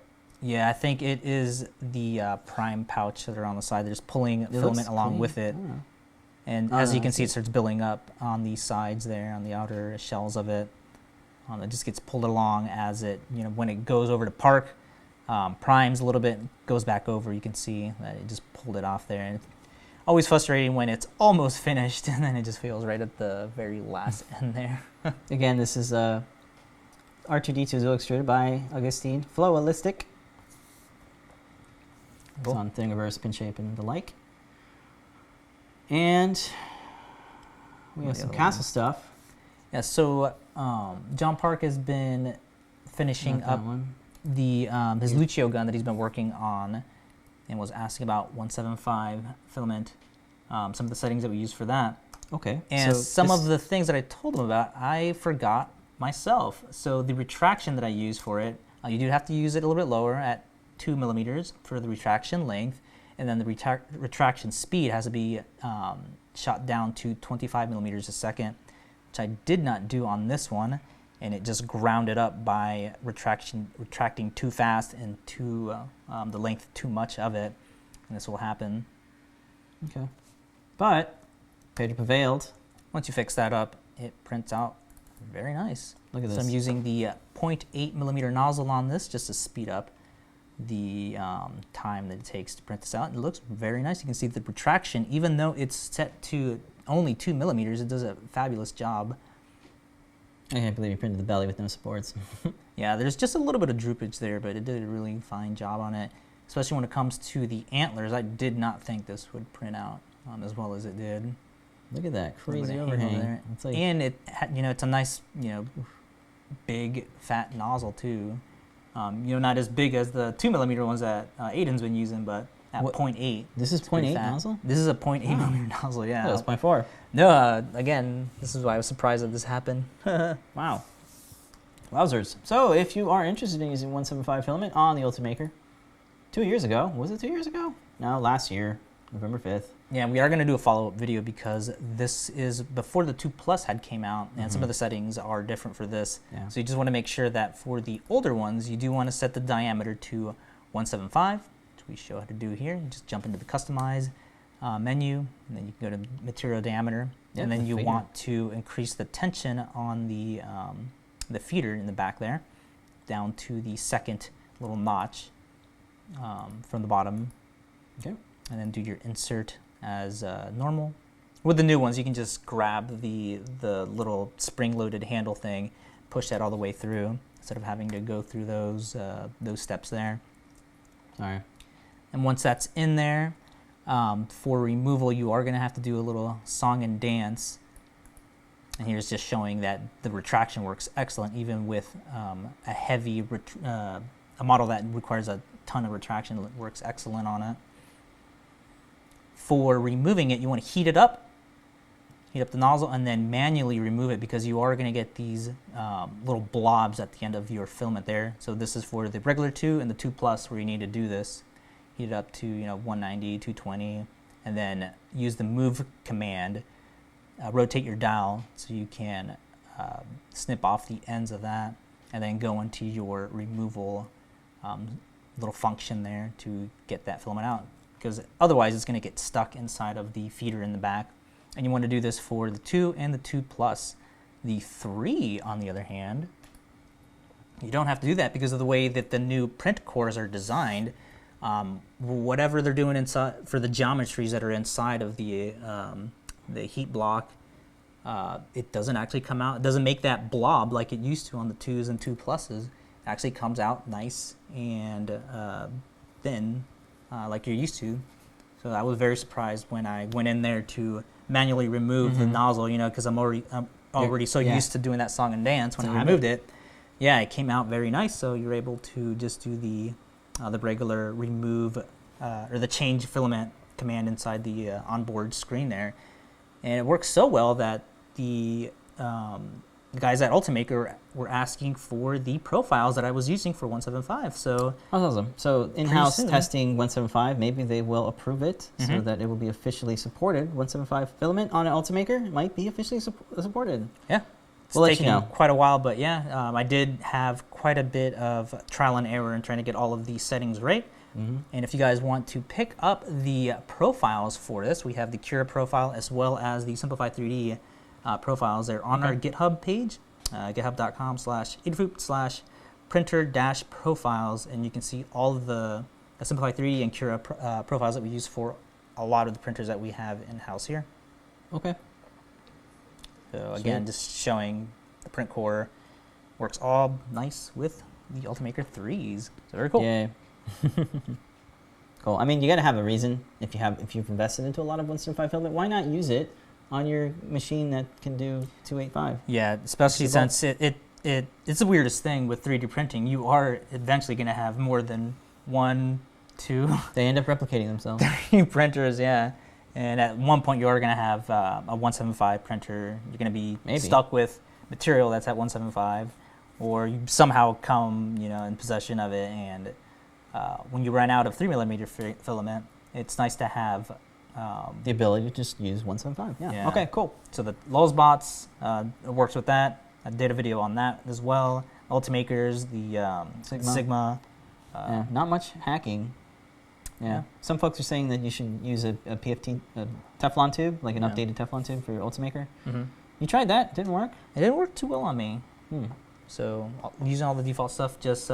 Yeah, I think it is the prime pouch that are on the side. They're just pulling filament along with it. And as you can see, it starts building up on the sides there, on the outer shells of it. It just gets pulled along as it, when it goes over to park, primes a little bit, goes back over. You can see that it just pulled it off there. And it's always frustrating when it's almost finished and then it just fails right at the very last end there. Again, this is R2D2 Dual Extruded by Augustine Flowalistic. Cool. It's on Thingiverse, Pinshape, and the like. And we have some castle stuff. Yeah, so John Park has been finishing up his Lucio gun that he's been working on and was asking about 175 filament, some of the settings that we use for that. Okay. And so some of the things that I told him about, I forgot myself. So the retraction that I use for it, you do have to use it a little bit lower at 2 millimeters for the retraction length, and then the retraction speed has to be shot down to 25 millimeters a second, which I did not do on this one, and it just ground it up by retracting too fast and the length too much of it, and this will happen. Okay. But Pedro prevailed. Once you fix that up, it prints out very nice. Look at this. So I'm using the 0.8 millimeter nozzle on this just to speed up the time that it takes to print this out. It looks very nice. You can see the retraction, even though it's set to only 2 millimeters, it does a fabulous job. I can't believe you printed the belly with no supports. Yeah, there's just a little bit of droopage there, but it did a really fine job on it, especially when it comes to the antlers. I did not think this would print out as well as it did. Look at that crazy overhang. Like, and it, it's a nice, big fat nozzle too. Not as big as the 2 millimeter ones that Aiden's been using, but at 0.8. This is 0.8 nozzle? This is a 0.8 millimeter nozzle, yeah. Oh, it's 0.4. No, again, this is why I was surprised that this happened. Wow. Wowzers. So if you are interested in using 175 filament on the Ultimaker, 2 years ago, was it 2 years ago? No, last year, November 5th. Yeah, we are going to do a follow-up video because this is before the 2 Plus had came out, and some of the settings are different for this. Yeah. So you just want to make sure that for the older ones, you do want to set the diameter to 175, which we show how to do here. You just jump into the Customize menu, and then you can go to Material Diameter, and then you want to increase the tension on the feeder in the back there, down to the second little notch from the bottom. Okay. And then do your insert as normal. With the new ones, you can just grab the little spring-loaded handle thing, push that all the way through, instead of having to go through those steps there. Sorry. And once that's in there, for removal, you are going to have to do a little song and dance. And here's just showing that the retraction works excellent, even with a heavy, a model that requires a ton of retraction. It works excellent on it. For removing it, you want to heat up the nozzle, and then manually remove it, because you are going to get these little blobs at the end of your filament there. So this is for the regular 2 and the 2 Plus, where you need to do this. Heat it up to 190, 220, and then use the move command. Rotate your dial so you can snip off the ends of that, and then go into your removal little function there to get that filament out. Because otherwise it's going to get stuck inside of the feeder in the back. And you want to do this for the 2 and the 2 Plus. The 3, on the other hand, you don't have to do that because of the way that the new print cores are designed. Whatever they're doing inside for the geometries that are inside of the heat block, it doesn't actually come out. It doesn't make that blob like it used to on the 2s and 2 Pluses. It actually comes out nice and thin. Like you're used to. So I was very surprised when I went in there to manually remove the nozzle, because I'm already so used to doing that song and dance. When I removed it, yeah, it came out very nice. So you're able to just do the regular remove or the change filament command inside the onboard screen there, and it works so well that the guys at Ultimaker were asking for the profiles that I was using for 175. So that's awesome. So in-house testing 175, maybe they will approve it so that it will be officially supported. 175 filament on an Ultimaker might be officially supported. Yeah. we'll let you taken know. quite a while, but yeah, I did have quite a bit of trial and error in trying to get all of these settings right. And if you guys want to pick up the profiles for this, we have the Cura profile as well as the Simplify 3D profiles. They're on our GitHub page, github.com/adafruit/printer-profiles, and you can see all of the Simplify 3D and Cura profiles that we use for a lot of the printers that we have in-house here. Okay. So again, just showing the print core works all nice with the Ultimaker 3s. So very cool. Yeah. Cool. I mean, you got to have a reason. If you've invested into a lot of 175 filament, why not use it on your machine that can do 285? Yeah, especially since it's the weirdest thing with 3D printing. You are eventually going to have more than 1, 2, They end up replicating themselves. 3 printers, yeah. And at one point, you are going to have a 175 printer. You're going to be stuck with material that's at 175, or you somehow come, in possession of it. And when you run out of 3mm filament, it's nice to have the ability to just use 175. Yeah. Okay, cool. So the Lulzbots works with that. I did a video on that as well. Ultimakers, the Sigma. Yeah, not much hacking. Yeah. Some folks are saying that you should use a PFT Teflon tube, like an updated Teflon tube for your Ultimaker. You tried that? Didn't work? It didn't work too well on me. So using all the default stuff, just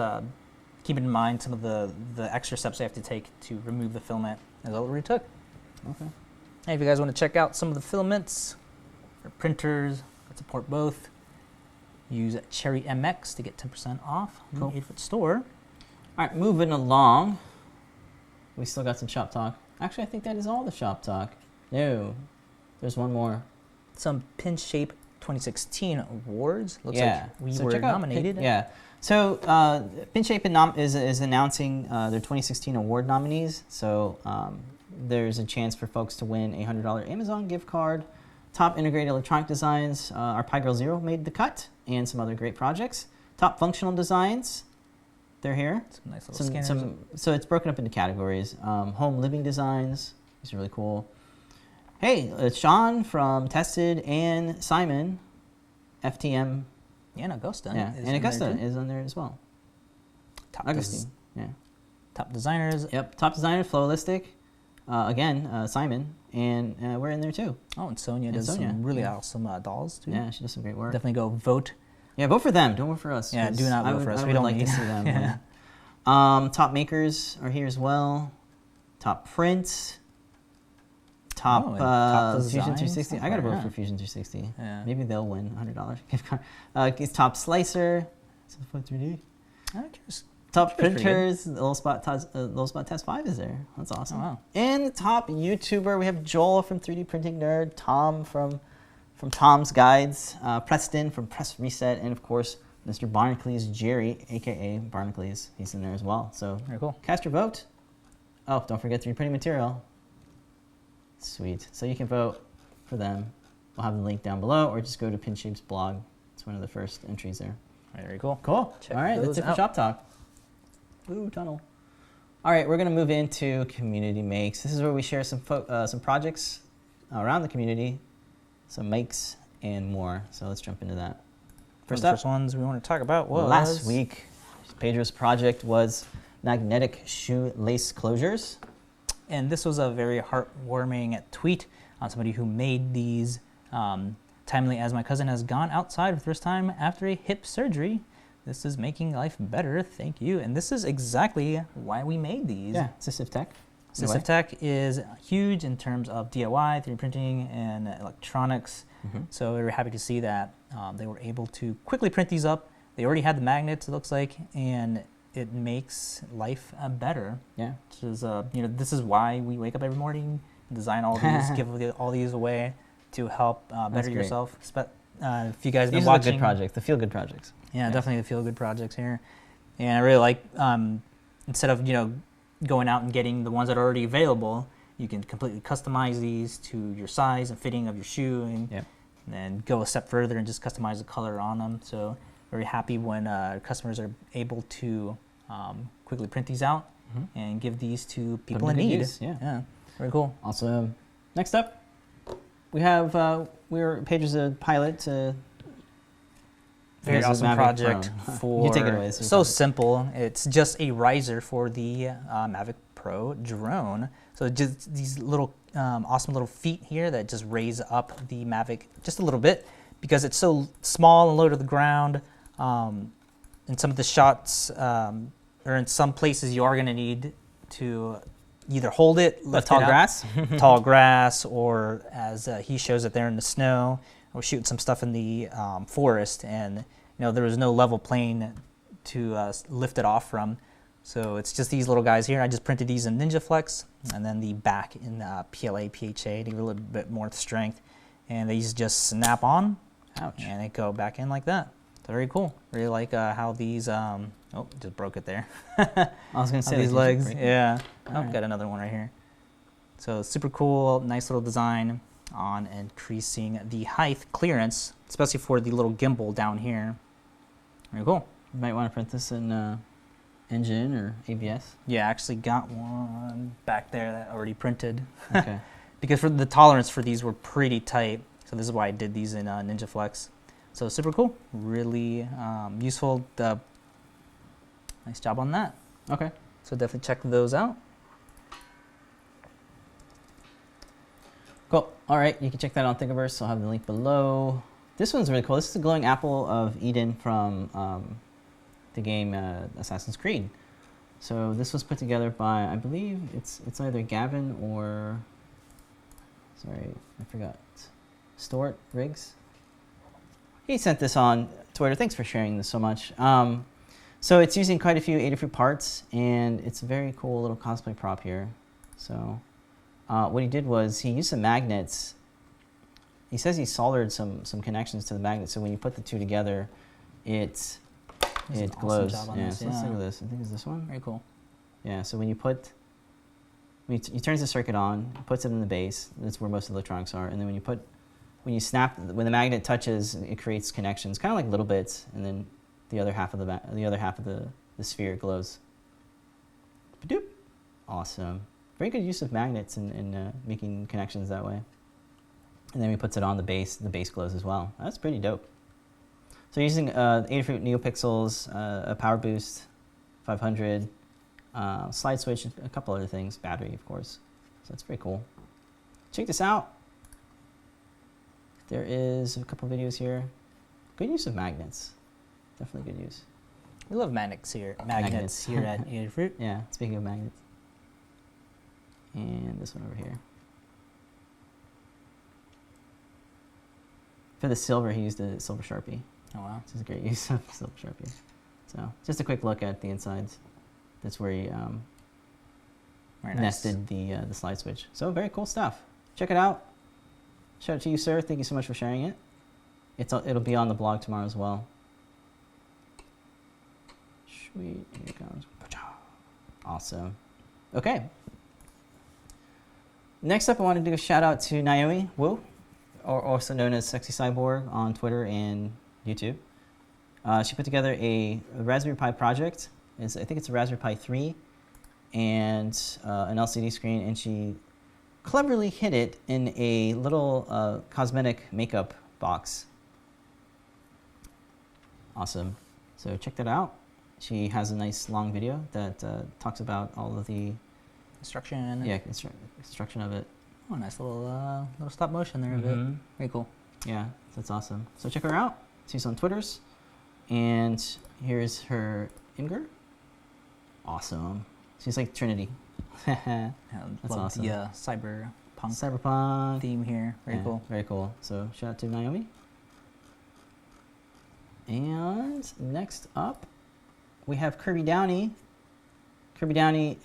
keeping in mind some of the extra steps I have to take to remove the filament is all it really took. Okay. Hey, if you guys want to check out some of the filaments or printers that support both, use CHERRYMX to get 10% off on the 8-foot store. All right, moving along. We still got some shop talk. Actually, I think that is all the shop talk. No, there's one more. Some Pinshape 2016 awards. Looks like we were nominated. So Pinshape is announcing their 2016 award nominees. So there's a chance for folks to win a $100 Amazon gift card. Top integrated electronic designs. Our PiGRRL 0 made the cut, and some other great projects. Top functional designs. They're here. Some nice little scanners. So it's broken up into categories. Home living designs. These are really cool. Hey, Sean from Tested and Simon, FTM. And Augusta. Yeah, and Augusta is on there as well. Augustine. Top designers. Yep, top designer, Flowlistic. Again, Simon. And we're in there too. Oh, and Sonia does some really awesome dolls too. Yeah, she does some great work. Definitely go vote. Yeah, vote for them. Don't vote for us. Yeah, do not vote for us. We don't like to see them. Top makers are here as well. Top prints. Top Fusion 360. I gotta vote for Fusion 360. Yeah. Maybe they'll win $100 gift card. It's top slicer. Simplify 3D. Top printers. Lulzbot Test 5 is there. That's awesome. Oh, wow. And top YouTuber, we have Joel from 3D Printing Nerd, Tom from Tom's Guides, Preston from Press Reset, and of course, Mr. Barnacle Jerry, aka Barnacle. He's in there as well. So very cool. Cast your vote. Oh, don't forget 3D printing material. Sweet. So you can vote for them. We'll have the link down below, or just go to Pinshape's blog. It's one of the first entries there. Very cool. Cool. All right, that's it for Shop Talk. Ooh, tunnel. All right, we're going to move into Community Makes. This is where we share some projects around the community, some makes, and more. So let's jump into that. First ones we want to talk about was... Last week, Pedro's project was magnetic shoelace closures. And this was a very heartwarming tweet on somebody who made these timely as my cousin has gone outside for the first time after a hip surgery. This is making life better, thank you. And this is exactly why we made these. Yeah, Assistive Tech. Assistive Tech is huge in terms of DIY, 3D printing, and electronics. So we were happy to see that they were able to quickly print these up. They already had the magnets, it looks like, and it makes life better. Yeah. Which is, this is why we wake up every morning, design all these, give all these away to help better yourself. If you guys have been watching, the good projects, the feel-good projects. Yeah, definitely the feel-good projects here. And I really like, instead of, going out and getting the ones that are already available, you can completely customize these to your size and fitting of your shoe, and then go a step further and just customize the color on them. So very happy when customers are able to quickly print these out and give these to people in need. Yeah, very cool. Awesome. Next up, we have Pedro's a pilot Very Here's the awesome Mavic project Pro. for You take it away. so simple. It's just a riser for the Mavic Pro drone. So just these little awesome little feet here that just raise up the Mavic just a little bit because it's so small and low to the ground. In some of the shots, or in some places, you are going to need to either hold it, lift tall it up, grass, tall grass, or as he shows it there in the snow. We're shooting some stuff in the forest, and there was no level plane to lift it off from. So it's just these little guys here. I just printed these in NinjaFlex, and then the back in PLA, PHA to give a little bit more strength. And these just snap on, and they go back in like that. So very cool. Really like how these, oh, just broke it there. I was going to say these legs, yeah. Oh, right. Got another one right here. So super cool, nice little design on increasing the height clearance, especially for the little gimbal down here. Very cool. You might want to print this in Engine or ABS. Yeah, I actually got one back there that already printed. Okay. Because for the tolerance for these were pretty tight, so this is why I did these in NinjaFlex. So super cool, really useful. Nice job on that. Okay. So definitely check those out. Cool. All right, you can check that on Thingiverse. I'll have the link below. This one's really cool. This is the glowing apple of Eden from the game Assassin's Creed. So this was put together by, I believe it's either Gavin or, sorry, I forgot, Stuart Riggs. He sent this on Twitter. Thanks for sharing this so much. So it's using quite a few Adafruit parts, and it's a very cool little cosplay prop here. So what he did was he used some magnets. He says he soldered some connections to the magnets, so when you put the two together, it glows. Awesome Yeah, so let's look at this. I think it's this one. Very cool. Yeah, so when you put, he turns the circuit on, puts it in the base. That's where most electronics are. And then when you snap, when the magnet touches, it creates connections, kind of like little bits, and then the other half of the sphere glows. Ba-doop. Awesome. Very good use of magnets in making connections that way. And then he puts it on the base glows as well. That's pretty dope. So using Adafruit NeoPixels, a power boost, 500, slide switch, a couple other things, battery of course. So that's pretty cool. Check this out. There is a couple videos here. Good use of magnets. Definitely good use. We love magnets here at Adafruit. Yeah, speaking of magnets. And this one over here. For the silver, he used a silver Sharpie. Oh wow. This is a great use of silver Sharpie. So just a quick look at the insides. That's where he nested the slide switch. So very cool stuff. Check it out. Shout out to you, sir. Thank you so much for sharing it. It'll be on the blog tomorrow as well. Sweet. Here it comes. Awesome. Okay. Next up, I want to do a shout out to Naomi Wu, or also known as Sexy Cyborg on Twitter and YouTube. She put together a Raspberry Pi project. I think it's a Raspberry Pi 3 and an LCD screen, and she cleverly hid it in a little cosmetic makeup box. Awesome. So check that out. She has a nice long video that talks about all of the construction. Yeah, construction of it. Oh, nice little stop motion there of it. Very cool. Yeah, that's awesome. So check her out. She's on Twitters. And here's her Imgur. Awesome. She's like Trinity. Yeah, that's love awesome. the cyberpunk theme here. Very cool. Very cool. So shout out to Naomi. And next up, we have Kirby Downey. Kirby Downey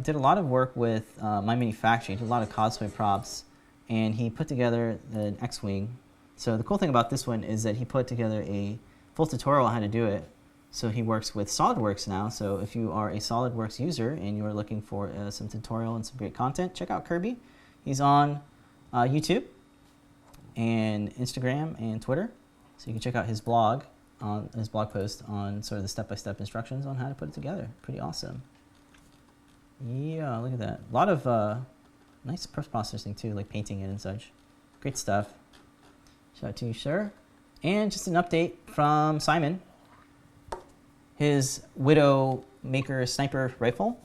did a lot of work with My Mini Factory. He did a lot of cosplay props, and he put together an X-Wing. So the cool thing about this one is that he put together a full tutorial on how to do it. So he works with Solidworks now. So if you are a Solidworks user and you are looking for some tutorial and some great content, check out Kirby. He's on YouTube and Instagram and Twitter. So you can check out his blog post on sort of the step-by-step instructions on how to put it together. Pretty awesome. Yeah, look at that. A lot of nice post-processing too, like painting it and such. Great stuff. Shout out to you, sir. And just an update from Simon. His Widowmaker sniper rifle.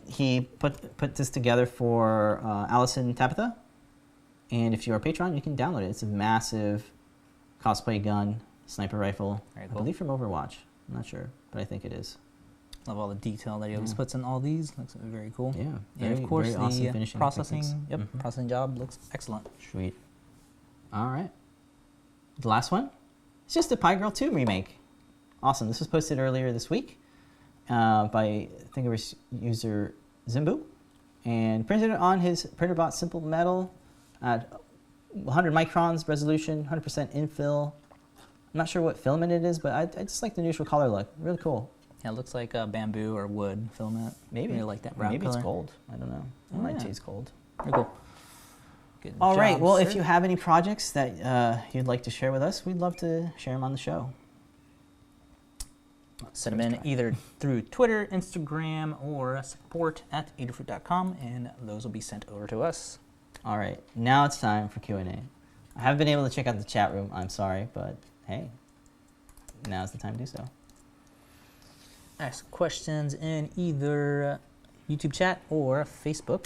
He put this together for Allison Tabitha. And if you're a patron, you can download it. It's a massive cosplay gun, sniper rifle. Very cool. I believe from Overwatch. I'm not sure, but I think it is. Love all the detail that he always puts in all these. Looks very cool. Yeah. And of course, awesome the finishing processing, techniques. processing job looks excellent. Sweet. All right. The last one. It's just a PiGRRL 2 remake. Awesome. This was posted earlier this week by Thingiverse user Zimbu, and printed it on his printer bot Simple Metal at 100 microns resolution, 100% infill. I'm not sure what filament it is, but I just like the neutral color look. Really cool. Yeah, it looks like bamboo or wood filament. Maybe. Really like that brown Maybe color. it's gold. I don't know. It might taste gold. Very cool. Good All right. job, Well, sir. if you have any projects that you'd like to share with us, we'd love to share them on the show. Send them in either through Twitter, Instagram, or support@adafruit.com, and those will be sent over to us. All right. Now it's time for Q&A. I haven't been able to check out the chat room. I'm sorry, but hey, now's the time to do so. Ask questions in either YouTube chat or Facebook.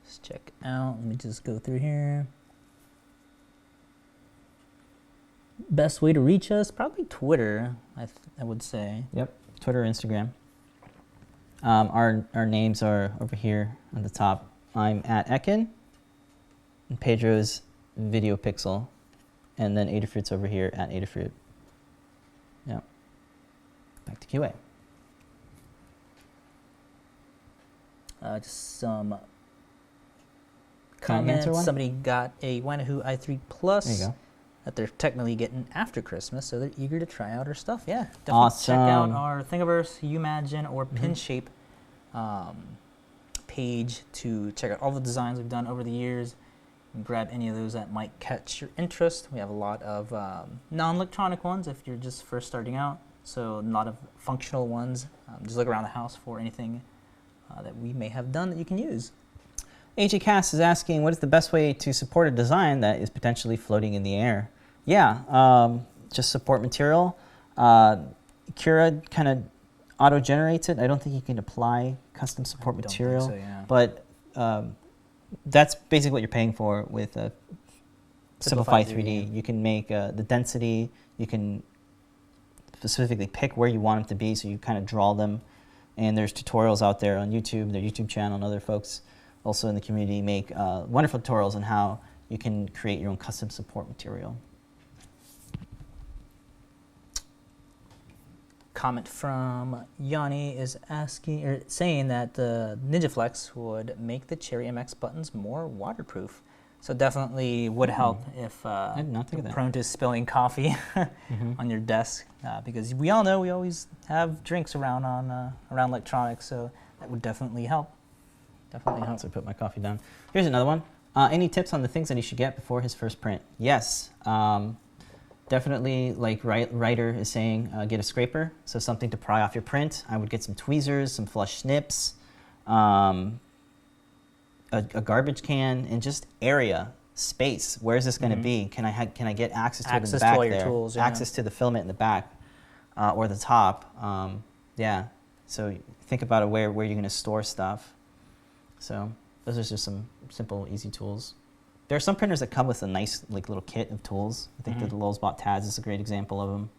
Let's check out. Let me just go through here. Best way to reach us? Probably Twitter, I would say. Yep. Twitter, Instagram. Our names are over here on the top. I'm at Ekin, and Pedro's Video Pixel, and then Adafruit's over here at Adafruit. Yep. Back to QA. Just some Can I answer comments. one? Somebody got a Wanahu i3 Plus. There you go. That they're technically getting after Christmas, so they're eager to try out our stuff. Yeah, definitely Awesome. check out our Thingiverse, Umagine, or Pinshape page to check out all the designs we've done over the years and grab any of those that might catch your interest. We have a lot of non-electronic ones if you're just first starting out, so a lot of functional ones. Just look around the house for anything that we may have done that you can use. AJ Cass is asking, what is the best way to support a design that is potentially floating in the air? Yeah, just support material. Cura kind of auto-generates it. I don't think you can apply custom support material, think so, yeah. but that's basically what you're paying for with Simplify 3D. You can make the density, you can specifically pick where you want them to be, so you kind of draw them. And there's tutorials out there on YouTube, their YouTube channel, and other folks also in the community make wonderful tutorials on how you can create your own custom support material. Comment from Yanni is asking or saying that the NinjaFlex would make the CHERRYMX buttons more waterproof. So definitely would help if I did not think of that. prone to spilling coffee on your desk, because we all know we always have drinks around around electronics, so that would definitely help. Definitely help. So I put my coffee down. Here's another one. Any tips on the things that he should get before his first print? Yes. Definitely, like Ryder is saying, get a scraper, so something to pry off your print. I would get some tweezers, some flush snips, a garbage can, and just area, space. Where is this going to be? Can I get access to it in the back all your there? tools, yeah. Access to the filament in the back or the top. Yeah. So think about where you're going to store stuff. So those are just some simple, easy tools. There are some printers that come with a nice little kit of tools. I think the Lulzbot TADS is a great example of them.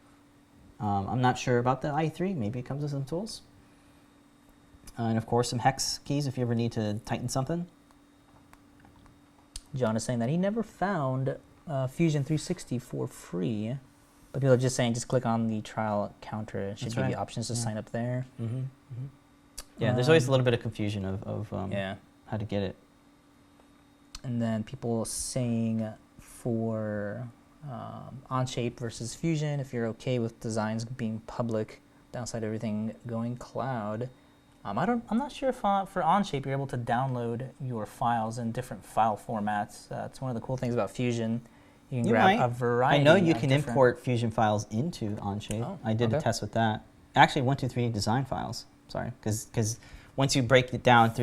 I'm not sure about the i3. Maybe it comes with some tools. And of course, some hex keys if you ever need to tighten something. John is saying that he never found Fusion 360 for free, but people are just saying just click on the trial counter. It should give you options to sign up there. Yeah, there's always a little bit of confusion of how to get it. And then people saying for Inshape versus Fusion, if you're okay with designs being public, downside everything going cloud. I'm not sure if for Inshape you're able to download your files in different file formats. It's one of the cool things about Fusion. You can grab a variety. I know you can import Fusion files into Inshape. Oh, I did a test with that. Actually, 1, 2, 3 design files. Sorry, because once you break it down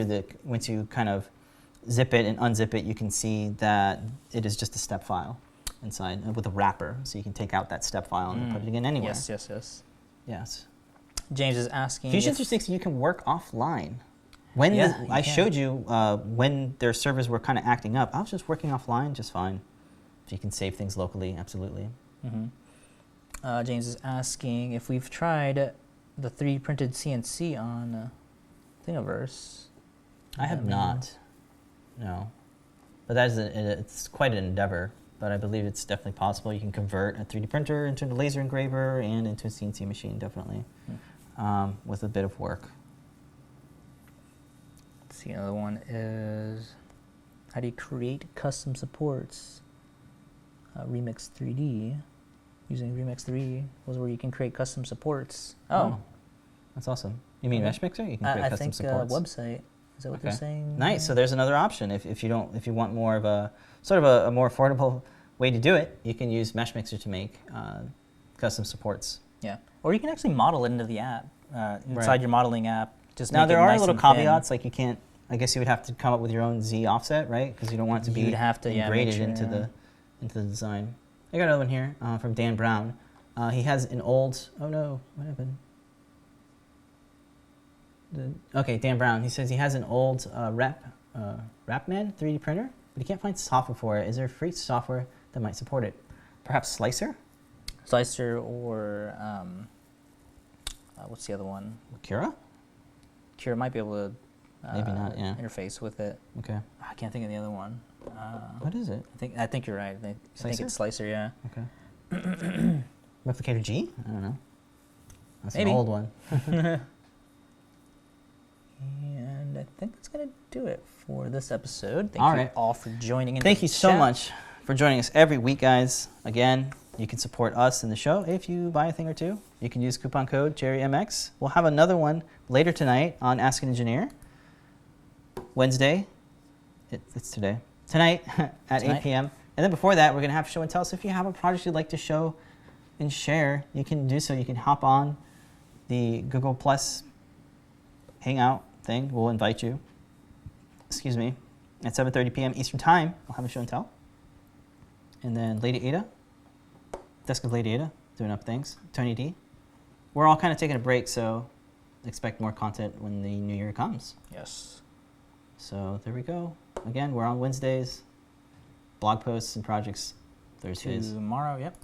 once you kind of zip it and unzip it, you can see that it is just a step file inside with a wrapper. So you can take out that step file and put it again anywhere. Yes, yes, yes. Yes. James is asking. Fusion 360, you can work offline. When I showed you when their servers were kind of acting up, I was just working offline just fine. So you can save things locally, absolutely. James is asking if we've tried the 3D printed CNC on Thingiverse. I have not. No. But that is it's quite an endeavor. But I believe it's definitely possible. You can convert a 3D printer into a laser engraver and into a CNC machine, definitely, with a bit of work. Let's see, another one is, how do you create custom supports? Remix 3D. Using Remix 3 was where you can create custom supports. Oh. That's awesome. You mean Mesh Mixer? You can create custom supports. Website. Is that what they're saying? Nice. So there's another option. If you want more of a sort of a more affordable way to do it, you can use Mesh Mixer to make custom supports. Yeah. Or you can actually model it into the app inside your modeling app. Just now make there it are nice little and caveats, thin. like you can't. I guess you would have to come up with your own Z offset, right? Because you don't want it to be integrated into the design. I got another one here from Dan Brown. He has an old. Oh no! What happened? Okay, Dan Brown. He says he has an old Rapman 3D printer, but he can't find software for it. Is there free software that might support it? Perhaps Slicer? Slicer or what's the other one? Cura? Cura might be able to maybe not. Yeah. Interface with it. Okay. I can't think of the other one. What is it? I think you're right. I think it's Slicer. Yeah. Okay. Replicator G? I don't know. That's maybe an old one. And I think that's going to do it for this episode. Thank you all for joining in. Thank you so much for joining us every week, guys. Again, you can support us in the show if you buy a thing or two. You can use coupon code CHERRYMX. We'll have another one later tonight on Ask an Engineer. Wednesday. It's today. Tonight at 8 p.m. And then before that, we're going to have show and tell. So if you have a project you'd like to show and share, you can do so. You can hop on the Google Plus Hangout thing. We'll invite you. Excuse me. At 7:30 p.m. Eastern Time, I'll have a show and tell. And then Lady Ada, Desk of Lady Ada, doing up things. Tony D. We're all kind of taking a break, so expect more content when the new year comes. Yes. So there we go. Again, we're on Wednesdays. Blog posts and projects Thursdays. Tomorrow, yep.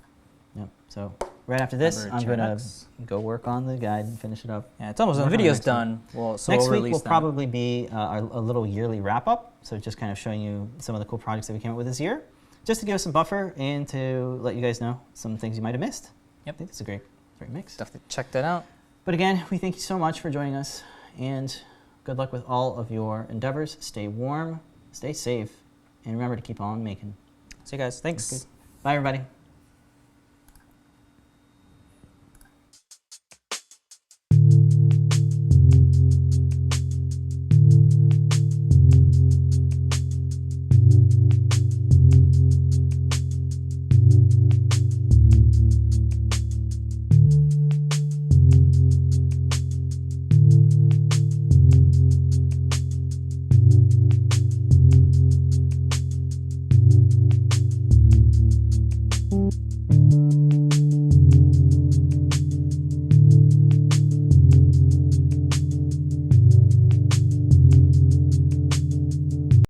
Yep. So right after this, I'm going to go work on the guide and finish it up. Yeah, it's almost the video's done. Well, so next week will probably be a little yearly wrap-up. So just kind of showing you some of the cool projects that we came up with this year. Just to give us some buffer and to let you guys know some things you might have missed. Yep. I think it's a great mix. Definitely check that out. But again, we thank you so much for joining us. And good luck with all of your endeavors. Stay warm, stay safe, and remember to keep on making. See you guys. Thanks. Bye, everybody. Thank you.